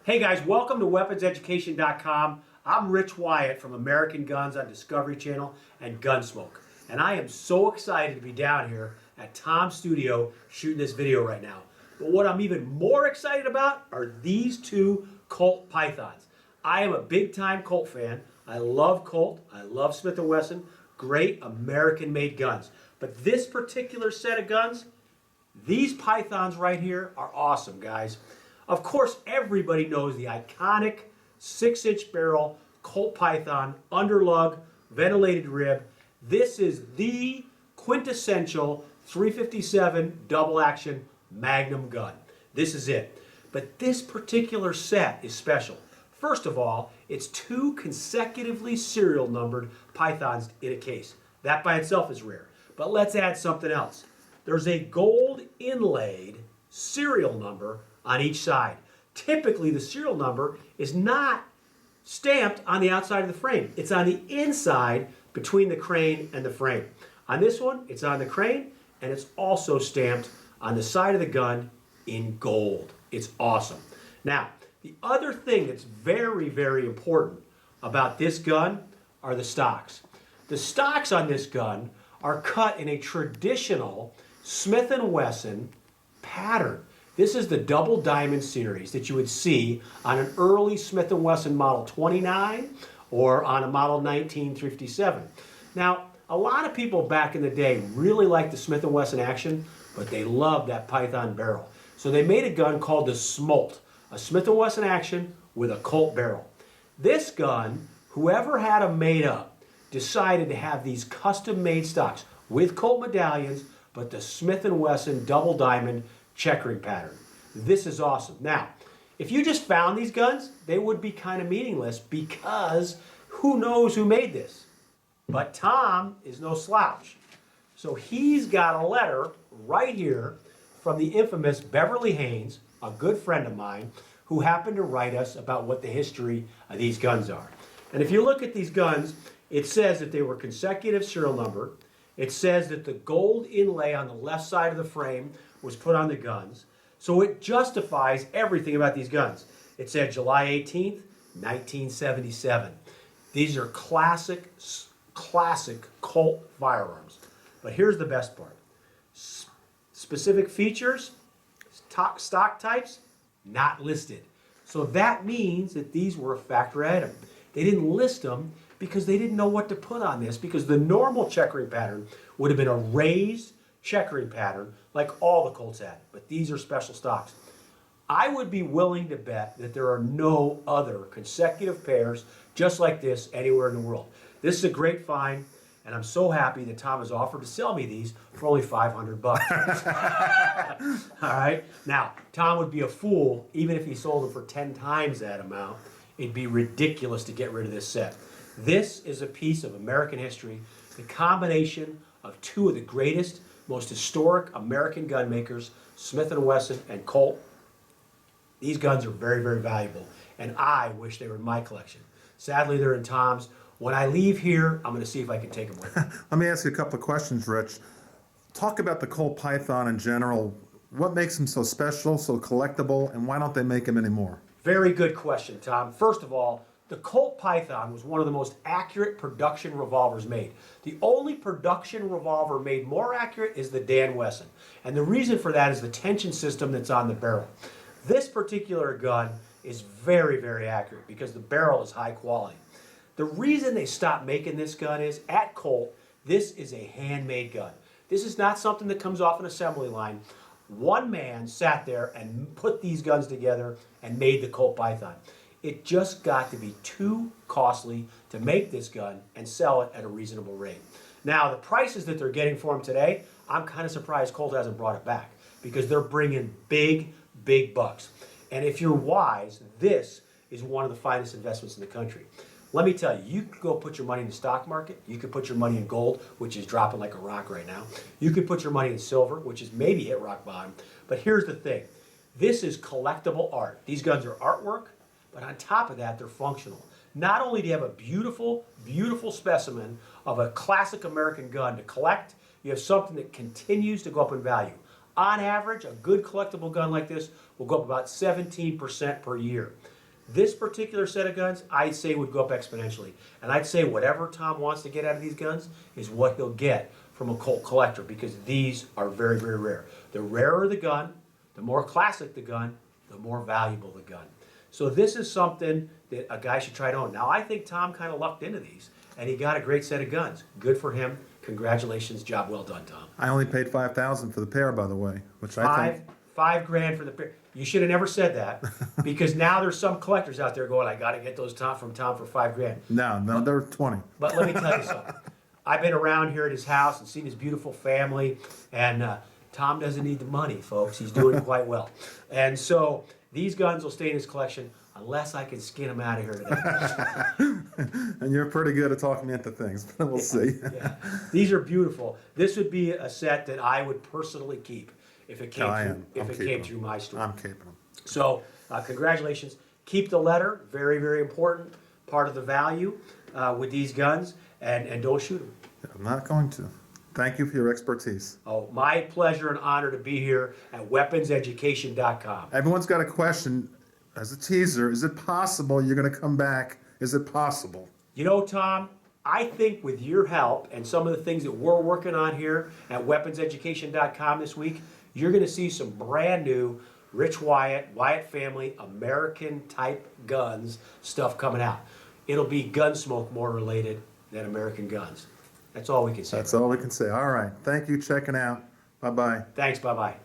Hey guys, welcome to WeaponsEducation.com. I'm Rich Wyatt from American Guns on Discovery Channel and Gunsmoke. And I am so excited to be down here at Tom's studio shooting this video right now. But what I'm even more excited about are these two Colt Pythons. I am a big time Colt fan. I love Colt. I love Smith & Wesson. Great American-made guns. But this particular set of guns, these Pythons right here are awesome, guys. Of course, everybody knows the iconic 6-inch barrel Colt Python underlug, ventilated rib. This is the quintessential 357 double action Magnum gun. This is it. But this particular set is special. First of all, it's two consecutively serial numbered Pythons in a case. That by itself is rare. But let's add something else. There's a gold inlaid serial number on each side. Typically, the serial number is not stamped on the outside of the frame. It's on the inside between the crane and the frame. On this one, it's on the crane, and it's also stamped on the side of the gun in gold. It's awesome. Now, the other thing that's very, very important about this gun are the stocks. The stocks on this gun are cut in a traditional Smith & Wesson pattern. This is the double diamond series that you would see on an early Smith & Wesson Model 29 or on a Model 1957. Now, a lot of people back in the day really liked the Smith & Wesson action, but they loved that Python barrel. So they made a gun called the Smolt, a Smith & Wesson action with a Colt barrel. This gun, whoever had them made up, decided to have these custom-made stocks with Colt medallions, but the Smith & Wesson double diamond checkering pattern. This is awesome. Now, if you just found these guns, they would be kind of meaningless because who knows who made this? But Tom is no slouch. So he's got a letter right here from the infamous Beverly Haynes, a good friend of mine, who happened to write us about what the history of these guns are. And if you look at these guns, it says that they were consecutive serial number. It says that the gold inlay on the left side of the frame was put on the guns. So it justifies everything about these guns. It said July 18th, 1977. These are classic Colt firearms. But here's the best part. Specific features, stock types, not listed. So that means that these were a factory item. They didn't list them because they didn't know what to put on this, because the normal checkering pattern would have been a raised checkering pattern like all the Colts had, but these are special stocks. I would be willing to bet that there are no other consecutive pairs just like this anywhere in the world. This is a great find, and I'm so happy that Tom has offered to sell me these for only 500 bucks. All right? Now, Tom would be a fool even if he sold them for 10 times that amount. It'd be ridiculous to get rid of this set. This is a piece of American history, the combination of two of the greatest, most historic American gun makers, Smith & Wesson and Colt. These guns are very, very valuable, and I wish they were in my collection. Sadly, they're in Tom's. When I leave here, I'm going to see if I can take them with me. Let me ask you a couple of questions, Rich. Talk about the Colt Python in general. What makes them so special, so collectible, and why don't they make them anymore? Very good question, Tom. First of all, the Colt Python was one of the most accurate production revolvers made. The only production revolver made more accurate is the Dan Wesson. And the reason for that is the tension system that's on the barrel. This particular gun is very, very accurate because the barrel is high quality. The reason they stopped making this gun is, at Colt, this is a handmade gun. This is not something that comes off an assembly line. One man sat there and put these guns together and made the Colt Python. It just got to be too costly to make this gun and sell it at a reasonable rate. Now, the prices that they're getting for them today, I'm kind of surprised Colt hasn't brought it back because they're bringing big, big bucks. And if you're wise, this is one of the finest investments in the country. Let me tell you, you could go put your money in the stock market. You could put your money in gold, which is dropping like a rock right now. You could put your money in silver, which is maybe hit rock bottom. But here's the thing. This is collectible art. These guns are artwork, but on top of that, they're functional. Not only do you have a beautiful, beautiful specimen of a classic American gun to collect, you have something that continues to go up in value. On average, a good collectible gun like this will go up about 17% per year. This particular set of guns, I'd say would go up exponentially. And I'd say whatever Tom wants to get out of these guns is what he'll get from a Colt collector, because these are very, very rare. The rarer the gun, the more classic the gun, the more valuable the gun. So this is something that a guy should try to own. Now, I think Tom kind of lucked into these, and he got a great set of guns. Good for him. Congratulations. Job well done, Tom. I only paid $5,000 for the pair, by the way, which I think. $5,000 for the pair. You should have never said that, because now there's some collectors out there going, I got to get those from Tom for $5,000. No, they're 20. But let me tell you something. I've been around here at his house and seen his beautiful family, and Tom doesn't need the money, folks. He's doing quite well. And so these guns will stay in his collection unless I can skin him out of here today. And you're pretty good at talking me into things, but we'll see. Yeah. These are beautiful. This would be a set that I would personally keep if it came through my store. I'm keeping them. So congratulations. Keep the letter. Very, very important part of the value with these guns, and don't shoot them. I'm not going to. Thank you for your expertise. Oh, my pleasure and honor to be here at WeaponsEducation.com. Everyone's got a question. As a teaser, is it possible you're going to come back? Is it possible? You know, Tom, I think with your help and some of the things that we're working on here at WeaponsEducation.com this week, you're going to see some brand new Rich Wyatt, Wyatt family, American type guns stuff coming out. It'll be Gunsmoke more related than American guns. That's all we can say. That's all we can say. All right. Thank you. Checking out. Bye-bye. Thanks. Bye-bye.